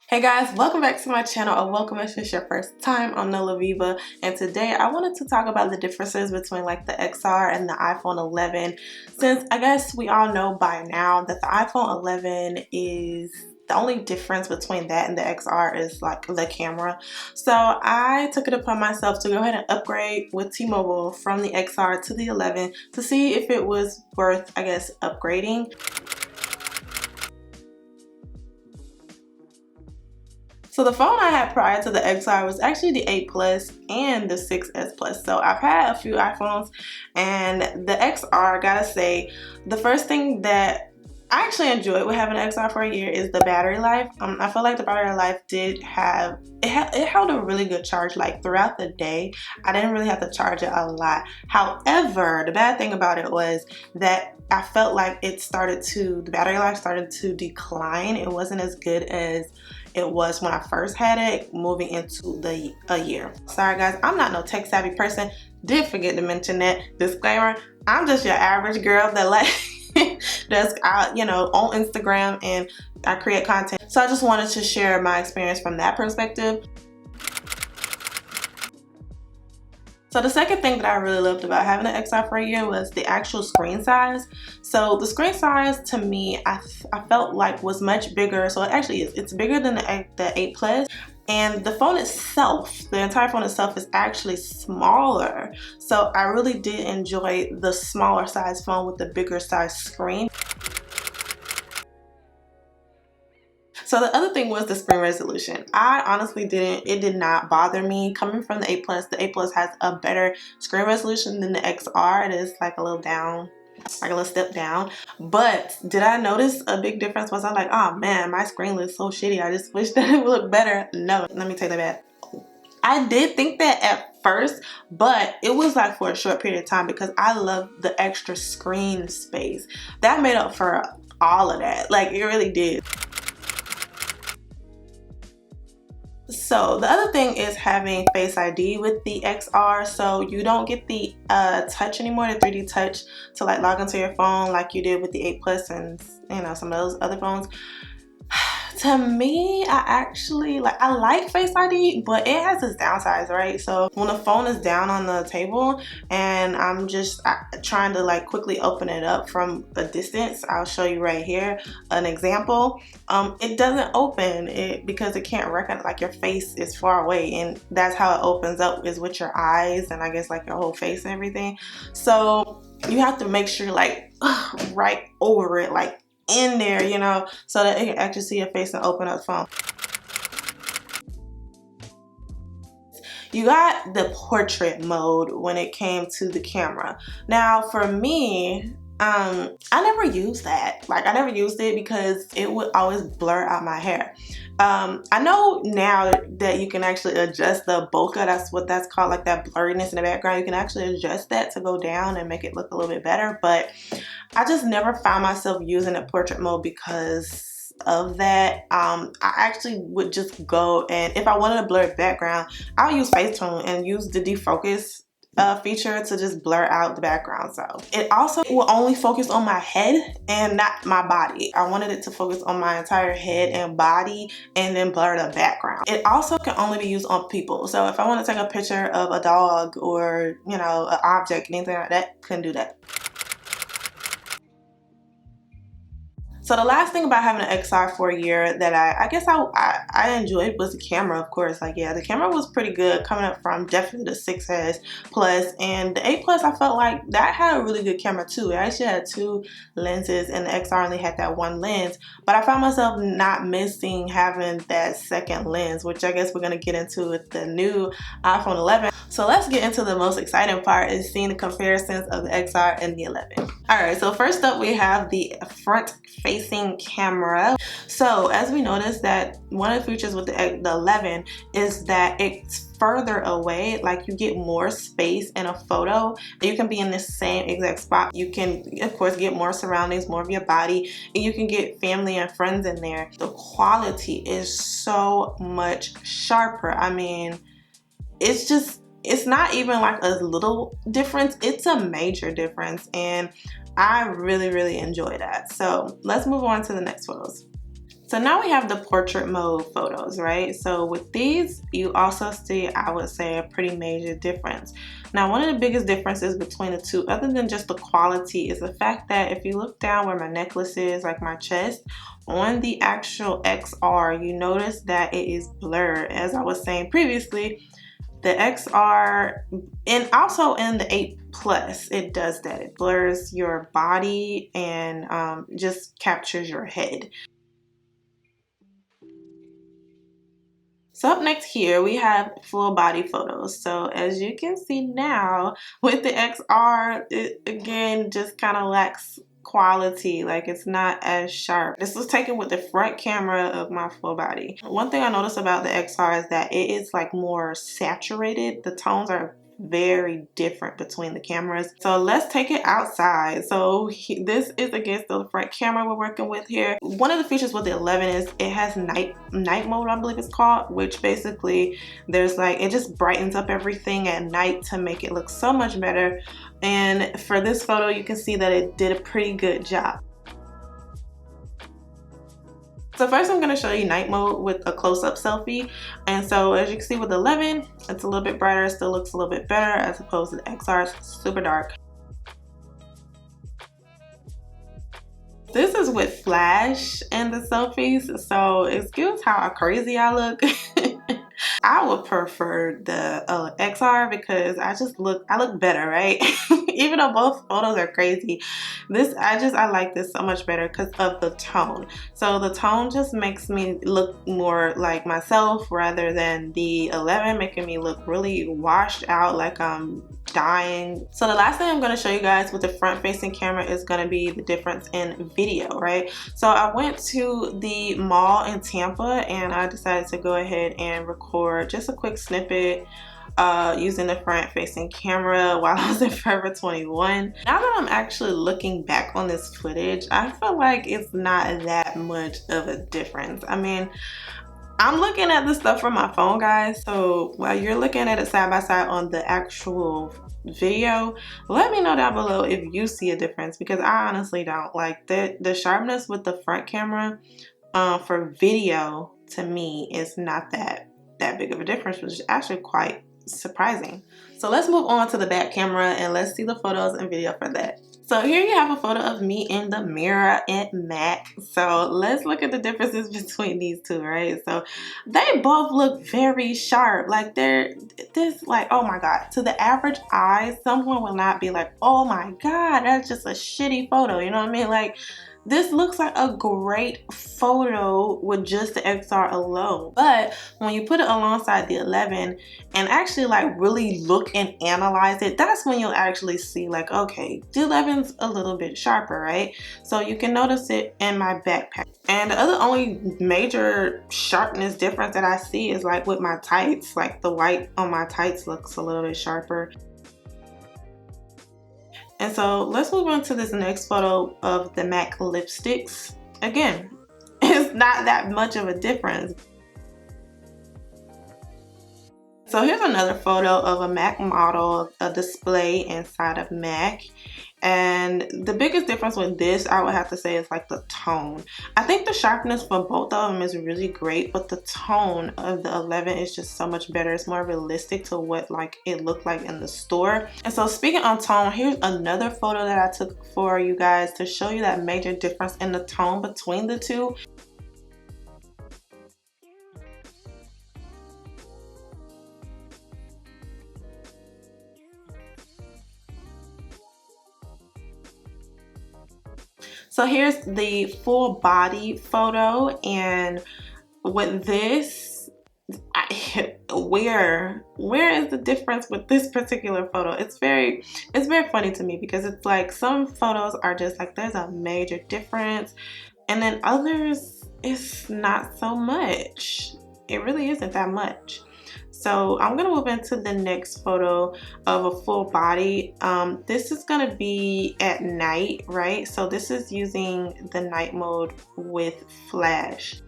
Hey guys, welcome back to my channel, or welcome if it's your first time. I'm Nola Viva, and today I wanted to talk about the differences between like the XR and the iPhone 11, since I guess we all know by now that the iPhone 11 is the only difference between that and the XR is like the camera. So I took it upon myself to go ahead and upgrade with T-Mobile from the XR to the 11 to see if it was worth, I guess, upgrading. So the phone I had prior to the XR was actually the 8 Plus and the 6S Plus. So I've had a few iPhones, and the XR, gotta say, the first thing that I actually enjoyed with having an XR for a year is the battery life. I feel like the battery life did have, it held a really good charge like throughout the day. I didn't really have to charge it a lot. However, the bad thing about it was that I felt like the battery life started to decline. It wasn't as good as it was when I first had it moving into a year. Sorry guys, I'm not no tech savvy person. Did forget to mention that. Disclaimer, I'm just your average girl that that's out, on Instagram, and I create content. So I just wanted to share my experience from that perspective. So the second thing that I really loved about having an XR for a year was the actual screen size. So the screen size to me, I felt like was much bigger. So it actually is. It's bigger than the 8 Plus. And the phone itself, the entire phone itself, is actually smaller. So I really did enjoy the smaller size phone with the bigger size screen. So the other thing was the screen resolution. I honestly it did not bother me. Coming from the 8 Plus, the 8 Plus has a better screen resolution than the XR. It is like a little down, like a little step down. But did I notice a big difference? Was I like, oh man, my screen looks so shitty, I just wish that it would look better? No, let me take that back. I did think that at first, but it was like for a short period of time because I love the extra screen space. That made up for all of that. Like, it really did. So the other thing is having Face ID with the XR, so you don't get the touch anymore, the 3D touch to like log into your phone like you did with the 8 Plus and some of those other phones. To me, I like Face ID, but it has its downsides, right? So when the phone is down on the table and I'm just trying to like quickly open it up from a distance, I'll show you right here an example. It doesn't open because it can't recognize, like, your face is far away, and that's how it opens up, is with your eyes and I guess like your whole face and everything. So you have to make sure like right over it, like in there, so that it can actually see your face and open up the phone. You got the portrait mode when it came to the camera. Now for me, I never used that. Like, I never used it because it would always blur out my hair. I know now that you can actually adjust the bokeh, that's what that's called, like that blurriness in the background. You can actually adjust that to go down and make it look a little bit better, but I just never found myself using a portrait mode because of that. I actually would just go, and if I wanted a blurred background, I'll use Facetune and use the defocus feature to just blur out the background. So it also will only focus on my head and not my body. I wanted it to focus on my entire head and body and then blur the background. It also can only be used on people. So if I want to take a picture of a dog or an object, anything like that, couldn't do that. So the last thing about having an XR for a year that I guess I enjoyed was the camera, of course. Like, yeah, the camera was pretty good, coming up from definitely the 6S Plus, and the 8 Plus, I felt like that had a really good camera too. It actually had 2 lenses and the XR only had that 1 lens, but I found myself not missing having that second lens, which I guess we're gonna get into with the new iPhone 11. So let's get into the most exciting part, is seeing the comparisons of the XR and the 11. All right, so first up we have the front facing camera. So as we noticed, that one of the features with the 11 is that it's further away, like you get more space in a photo. You can be in the same exact spot. You can, of course, get more surroundings, more of your body, and you can get family and friends in there. The quality is so much sharper. I mean, it's not even like a little difference, it's a major difference, and I really enjoy that. So let's move on to the next photos. So now we have the portrait mode photos, right? So with these, you also see, I would say, a pretty major difference. Now, one of the biggest differences between the two, other than just the quality, is the fact that if you look down where my necklace is, like my chest, on the actual XR, you notice that it is blurred. As I was saying previously, the XR, and also in the 8 Plus, it does that. It blurs your body and just captures your head. So up next here, we have full body photos. So as you can see now, with the XR, it again just kind of lacks quality. Like, it's not as sharp. This was taken with the front camera of my full body. One thing I noticed about the XR is that it is like more saturated. The tones are very different between the cameras. So let's take it outside. So this is against the front camera we're working with here. One of the features with the 11 is it has night mode, I believe it's called, which basically there's like, it just brightens up everything at night to make it look so much better. And for this photo, you can see that it did a pretty good job. So first I'm going to show you night mode with a close-up selfie. And so as you can see with the 11, it's a little bit brighter, it still looks a little bit better as opposed to the XR, it's super dark. This is with flash in the selfies, so excuse how crazy I look. I would prefer the XR because I look better, right? Even though both photos are crazy, I like this so much better because of the tone. So the tone just makes me look more like myself rather than the 11 making me look really washed out, like I'm dying. So the last thing I'm going to show you guys with the front facing camera is going to be the difference in video, right? So I went to the mall in Tampa and I decided to go ahead and record just a quick snippet using the front facing camera while I was in Forever 21. Now that I'm actually looking back on this footage, I feel like it's not that much of a difference. I mean, I'm looking at the stuff from my phone, guys, so while you're looking at it side by side on the actual video, let me know down below if you see a difference, because I honestly don't. Like, the sharpness with the front camera for video, to me, is not that big of a difference, which is actually quite surprising. So let's move on to the back camera and let's see the photos and video for that. So here you have a photo of me in the mirror at MAC. So let's look at the differences between these two, right? So they both look very sharp. Like, like, oh my God. To the average eye, someone will not be like, oh my God, that's just a shitty photo. You know what I mean? Like, this looks like a great photo with just the XR alone. But when you put it alongside the 11 and actually like really look and analyze it, that's when you'll actually see like, okay, the 11's a little bit sharper, right? So you can notice it in my backpack. And the only major sharpness difference that I see is like with my tights, like the white on my tights looks a little bit sharper. And so let's move on to this next photo of the MAC lipsticks. Again, it's not that much of a difference. So here's another photo of a MAC model, a display inside of MAC. And the biggest difference with this, I would have to say, is like the tone. I think the sharpness for both of them is really great, but the tone of the 11 is just so much better. It's more realistic to what like it looked like in the store. And so speaking on tone, here's another photo that I took for you guys to show you that major difference in the tone between the two. So here's the full body photo, and with this, where is the difference with this particular photo? It's very funny to me because it's like some photos are just like there's a major difference, and then others it's not so much. It really isn't that much. So I'm gonna move into the next photo of a full body. This is gonna be at night, right? So this is using the night mode with flash.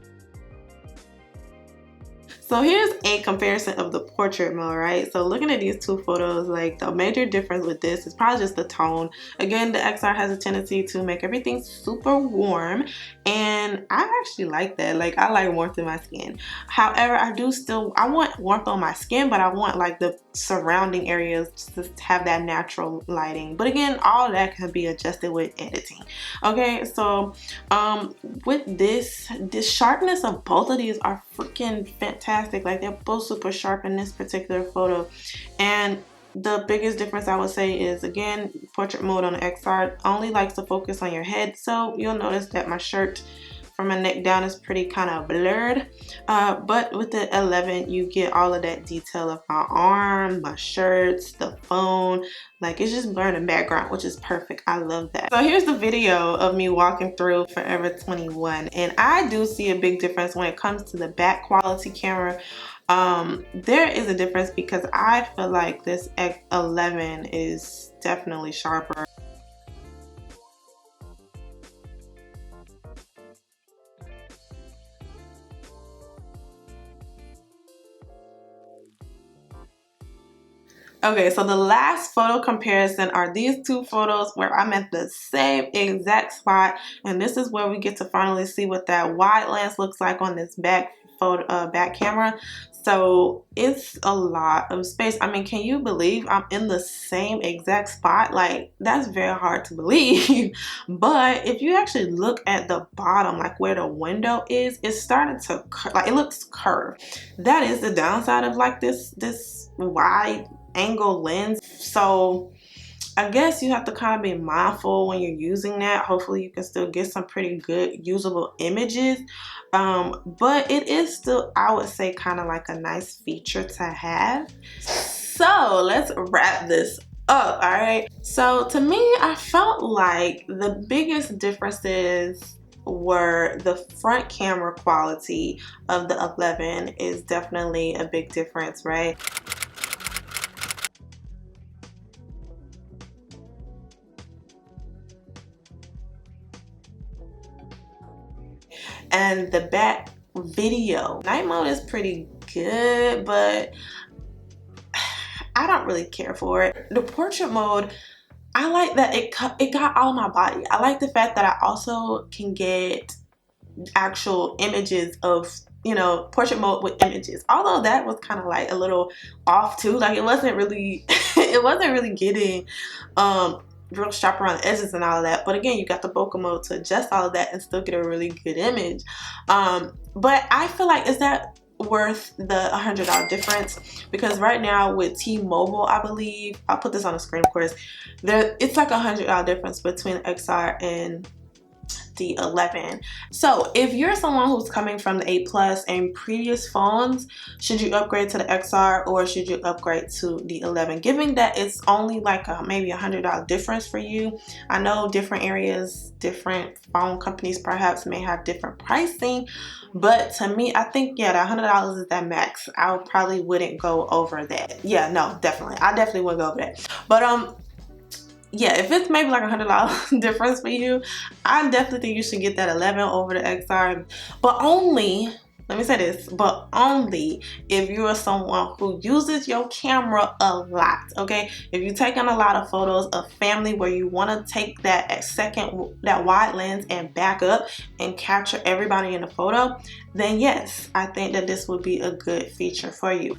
So here's a comparison of the portrait mode, right? So looking at these two photos, like the major difference with this is probably just the tone. Again, the XR has a tendency to make everything super warm, and I actually like that. Like, I like warmth in my skin. However, I want warmth on my skin, but I want like the surrounding areas to have that natural lighting. But again, all that can be adjusted with editing. Okay, so with this sharpness of both of these are freaking fantastic. Like, they're both super sharp in this particular photo. And the biggest difference I would say is, again, portrait mode on the XR only likes to focus on your head, so you'll notice that my shirt from my neck down is pretty kind of blurred, but with the 11 you get all of that detail of my arm, my shirts, the phone. Like, it's just blurred in background, which is perfect. I love that. So here's the video of me walking through Forever 21, and I do see a big difference when it comes to the back quality camera. There is a difference because I feel like this X11 is definitely sharper. Okay, so the last photo comparison are these two photos where I'm at the same exact spot, and this is where we get to finally see what that wide lens looks like on this back photo, back camera. So it's a lot of space. I mean, can you believe I'm in the same exact spot? Like, that's very hard to believe. But if you actually look at the bottom, like where the window is, it's starting to like, it looks curved. That is the downside of like this wide angle lens. So I guess you have to kind of be mindful when you're using that. Hopefully you can still get some pretty good usable images, but it is still, I would say, kind of like a nice feature to have. So let's wrap this up. All right, so to me, I felt like the biggest differences were the front camera quality of the 11 is definitely a big difference, right? And the back video, night mode is pretty good, but I don't really care for it. The portrait mode, I like that it got all my body. I like the fact that I also can get actual images of, you know, portrait mode with images, although that was kind of like a little off too. Like, it wasn't really it wasn't really getting real sharp around the edges and all of that. But again, you got the bokeh mode to adjust all of that and still get a really good image. But I feel like, is that worth the $100 difference? Because right now with T-Mobile, I believe, I'll put this on the screen of course, it's like $100 difference between the XR and the 11. So if you're someone who's coming from the 8 Plus and previous phones, should you upgrade to the XR or should you upgrade to the 11? Given that it's only like maybe $100 difference for you. I know different areas, different phone companies perhaps may have different pricing, but to me, I think, yeah, that $100 is that max. I probably wouldn't go over that. Yeah, no, definitely. I definitely wouldn't go over that. But yeah, if it's maybe like $100 difference for you, I definitely think you should get that 11 over the XR. But only, let me say this, but only if you are someone who uses your camera a lot, okay? If you're taking a lot of photos of family where you want to take that wide lens and back up and capture everybody in the photo, then yes, I think that this would be a good feature for you.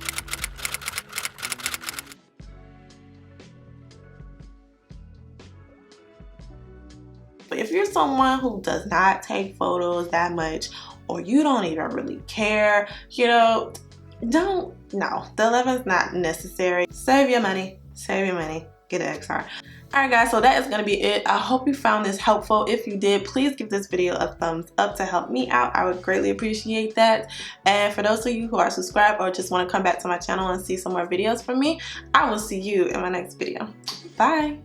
But if you're someone who does not take photos that much, or you don't even really care, you know, no, the 11 is not necessary. Save your money, get an XR. Alright guys, so that is going to be it. I hope you found this helpful. If you did, please give this video a thumbs up to help me out. I would greatly appreciate that. And for those of you who are subscribed or just want to come back to my channel and see some more videos from me, I will see you in my next video. Bye!